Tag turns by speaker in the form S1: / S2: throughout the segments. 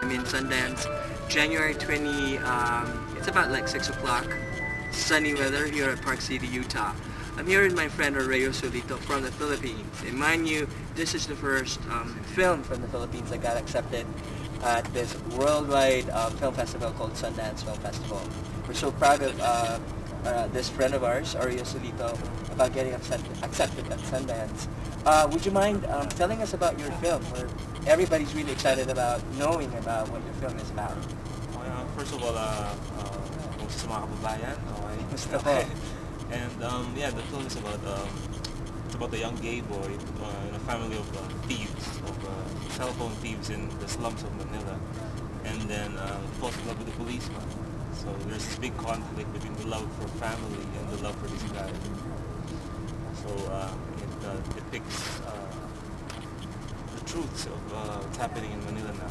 S1: I'm in Sundance, January 20. It's about like 6 o'clock. Sunny weather here at Park City, Utah. I'm here with my friend Aureaus Solito from the Philippines. And mind you, this is the first film from the Philippines that got accepted at this worldwide film festival called Sundance Film Festival. We're so proud of this friend of ours, Aureaus Solito, about getting accepted at Sundance. Would you mind telling us about your film? Everybody's really excited about knowing about what your film is about.
S2: First of all, kung sa mga kababayan, okay?
S1: Gusto ko.
S2: And yeah, the film is about a young gay boy in a family of thieves, cell phone thieves in the slums of Manila, and then falls in love with a policeman. So there's this big conflict between the love for family and the love for this guy. So it depicts the truths of what's happening in Manila now.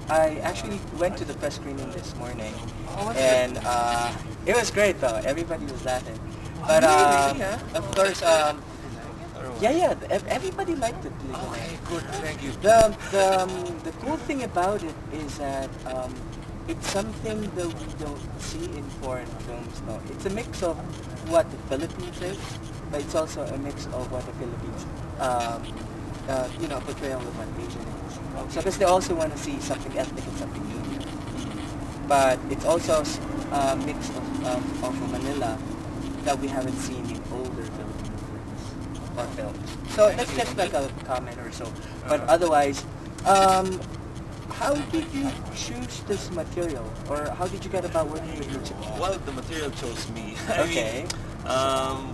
S1: I actually went to the press screening this morning, and it was great though. Everybody was laughing, but of course, everybody liked it.
S2: Okay, good, thank you.
S1: The cool thing about it is that it's something that we don't see in foreign films. No, it's a mix of what the Philippines is, but it's also a mix of what the Philippines, portrayal of what Asian is. So because they also want to see something ethnic and something unique. But it's also a mix of Manila that we haven't seen in older Filipino films or films. So that's just like a comment or so. But otherwise, how did you choose this material? Or how did you get about working with Michiko?
S2: Well, the material chose me.
S1: Okay.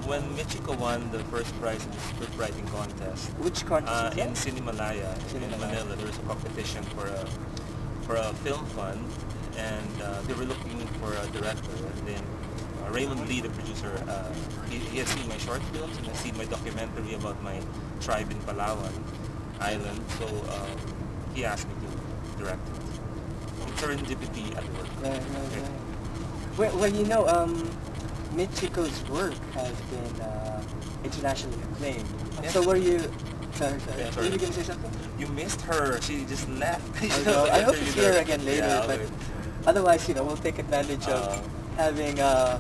S2: When Michiko won the first prize in the script writing contest,
S1: Which contest?
S2: in Cinemalaya, in Manila, there was a competition for a film fund, and they were looking for a director. And then Raymond Lee, the producer, he has seen my short films and has seen my documentary about my tribe in Palawan Island. So he asked me to direct it. It's serendipity at work.
S1: Right. Well, Michiko's work has been internationally acclaimed.
S2: Yes.
S1: So were you... Sorry.
S2: Yeah,
S1: Were
S2: sorry.
S1: you going to say something?
S2: You missed her. She just left.
S1: I hope to see her again later,
S2: Yeah,
S1: but
S2: okay.
S1: otherwise, we'll take advantage of having our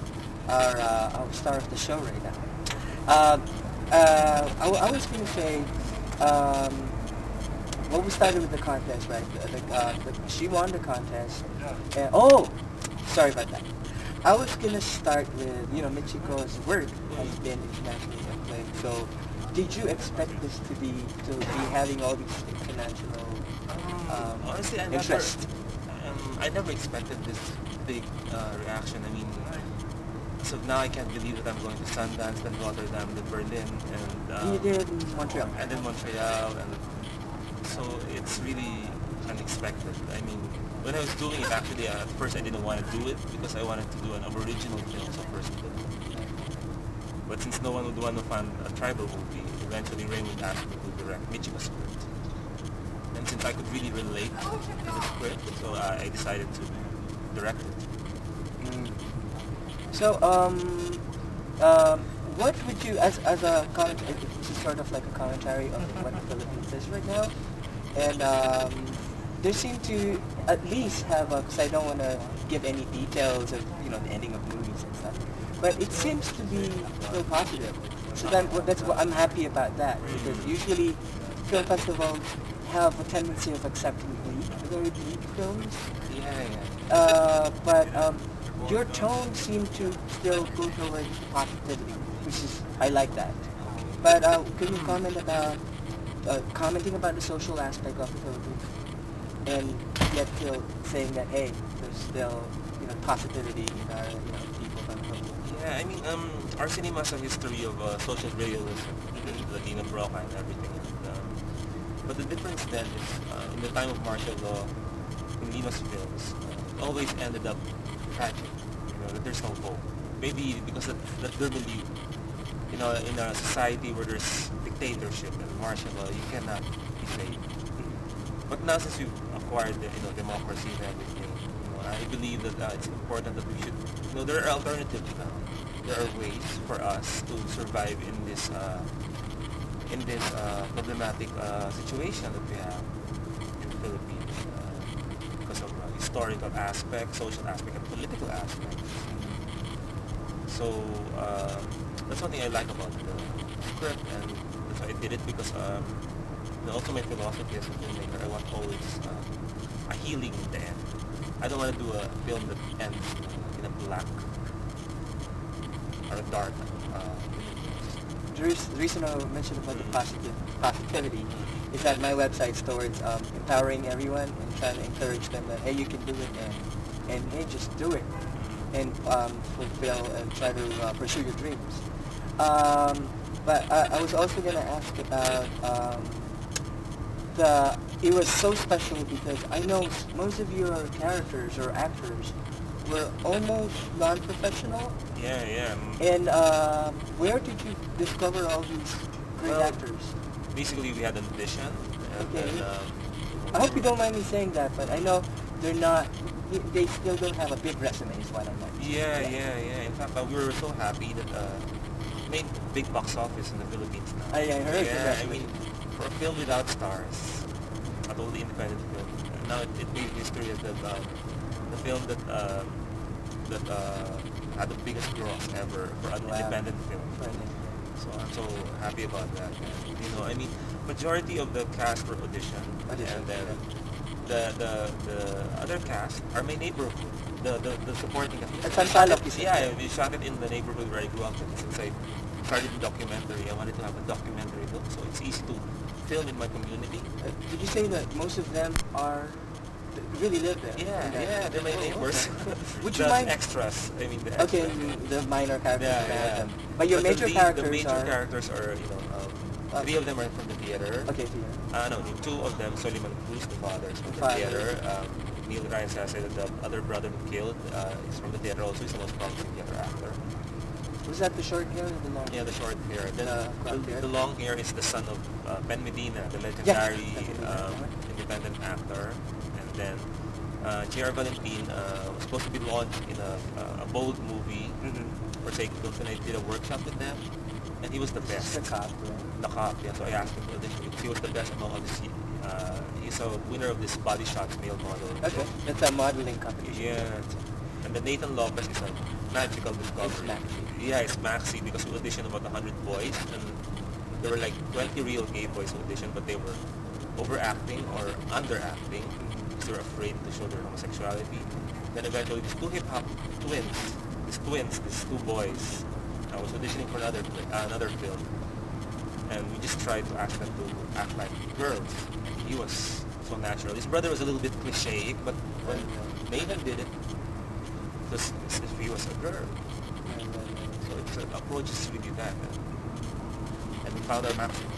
S1: star of the show right now. I was going to say, well, we started with the contest, right? She won the contest. And, sorry about that. I was gonna start with, Michiko's work has been internationally acclaimed. So, did you expect this to be having all these international
S2: Honestly,
S1: interest?
S2: I never expected this big reaction. I mean, so now I can't believe that I'm going to Sundance, then Rotterdam, then Berlin, and
S1: You did in Montreal.
S2: and then Montreal, and so it's really unexpected. I mean, when I was doing it, actually, at first I didn't want to do it because I wanted to do an Aboriginal film, so first. But since no one would want to fund a tribal movie, eventually Raymond asked me to direct Michiko's script. And since I could really relate to the script, so I decided to direct it.
S1: So, what would you, as a commentary, this is sort of like a commentary on what the Philippines is right now, and they seem to at least have because I don't want to give any details of, the ending of movies and stuff, but it seems to be still positive. So that's what I'm happy about that, because usually film festivals have a tendency of accepting very bleak films. But your tone seemed to still go towards positivity, which is, I like that. But can you comment about commenting about the social aspect of the Philippines, and yet still saying that, hey, there's still positivity in our people from the Philippines?
S2: Yeah, I mean, our cinema has a history of social realism, Latino Broca and everything. But the difference then is, in the time of martial law, Filipinos films always ended up tragic. That there's no hope. Maybe because that their belief, in a society where there's dictatorship and martial law, you cannot be saved. But now since we've acquired democracy and everything, I believe that it's important that we should, there are alternatives now. There are ways for us to survive in this problematic situation that we have. Philippines because of historical aspect, social aspect, and political aspect. So that's one thing I like about the script, and that's why I did it, because also my philosophy as a filmmaker, I want always a healing in the end. I don't want to do a film that ends in a black or a dark.
S3: The reason I mentioned about the positivity is that my website's towards empowering everyone and trying to encourage them that, hey, you can do it, and hey, just do it, and fulfill and try to pursue your dreams. But I was also going to ask about it was so special because I know most of your characters or actors were almost non-professional.
S2: Yeah.
S3: And where did you discover all these great actors?
S2: Basically, we had an audition. And
S3: Okay.
S2: then,
S3: I hope you don't mind me saying that, but I know they're not. They still don't have a big resume, is what I meant.
S2: yeah. In fact, we were so happy that made big box office in the Philippines now.
S3: I heard.
S2: Yeah, I mean, for a film without stars, a totally independent film. Now it made history as the film that had the biggest gross ever for an independent film. So I'm so happy about that. And, I mean, majority of the cast were audition, and then the other cast are my neighborhood. The supporting cast. Yeah, we shot it in the neighborhood where I grew up in. Since I started the documentary, I wanted to have a documentary look, so it's easy to film in my community.
S3: Did you say that most of them really live there?
S2: Yeah, they're my neighbors.
S3: Would you
S2: The
S3: mind?
S2: extras. I mean, the
S3: Okay,
S2: extras.
S3: the minor characters.
S2: Yeah.
S3: But your major characters
S2: the major
S3: are.
S2: characters are, three of them are from the theater.
S3: Okay, yeah.
S2: No, two of them, Soliman Cruz, the father, is from the
S3: Father.
S2: theater. Neil Ryan Sase, the other brother who killed, is from the theater also. He's the most promising theater actor.
S3: Was that the short hair or the long?
S2: Yeah, the short hair. Then
S3: Crop hair?
S2: the long hair is the son of Ben Medina, the legendary
S3: Yeah.
S2: independent actor. And then J.R. Valentin was supposed to be launched in a bold movie for Sake Films, and I did a workshop with them, and he was the best.
S3: The cop, right?
S2: The cop, yeah. So I asked him to audition because he was the best among all the he's a winner of this Body Shots male model.
S3: Okay, that's a modeling company.
S2: Yeah. And then Nathan Lopez is a magical discovery.
S3: It's Maxi.
S2: Yeah, it's Maxi because we auditioned about 100 boys, and there were like 20 real gay boys who auditioned, but they were overacting or underacting because they were afraid to show their homosexuality. Then eventually these two hip-hop twins, these two boys, I was auditioning for another film, and we just tried to ask them to act like girls. He was so natural. His brother was a little bit cliche, but when Nathan did it, as if he was a girl. So it's an approach is really that. And we found our Maximo.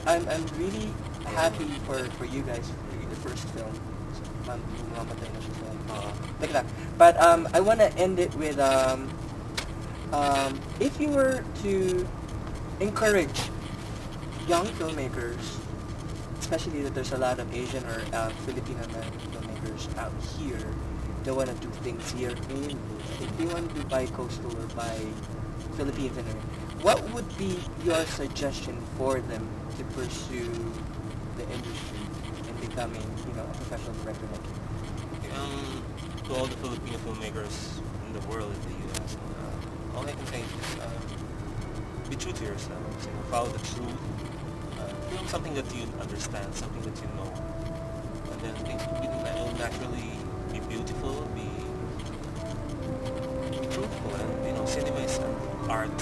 S3: I'm really happy for you guys for the first film. Look at that. But I want to end it with if you were to encourage young filmmakers, especially that there's a lot of Asian or Filipino American filmmakers out here that want to do things here in, if they want to do bi-coastal or bi-Philippines, what would be your suggestion for them to pursue the industry and becoming, a professional director like you?
S2: To all the Filipino filmmakers in the world, in the U.S., all I can say is be true to yourself. Follow the truth. Film something that you understand, something that you know, and then things will naturally be beautiful, be truthful, and cinema is an art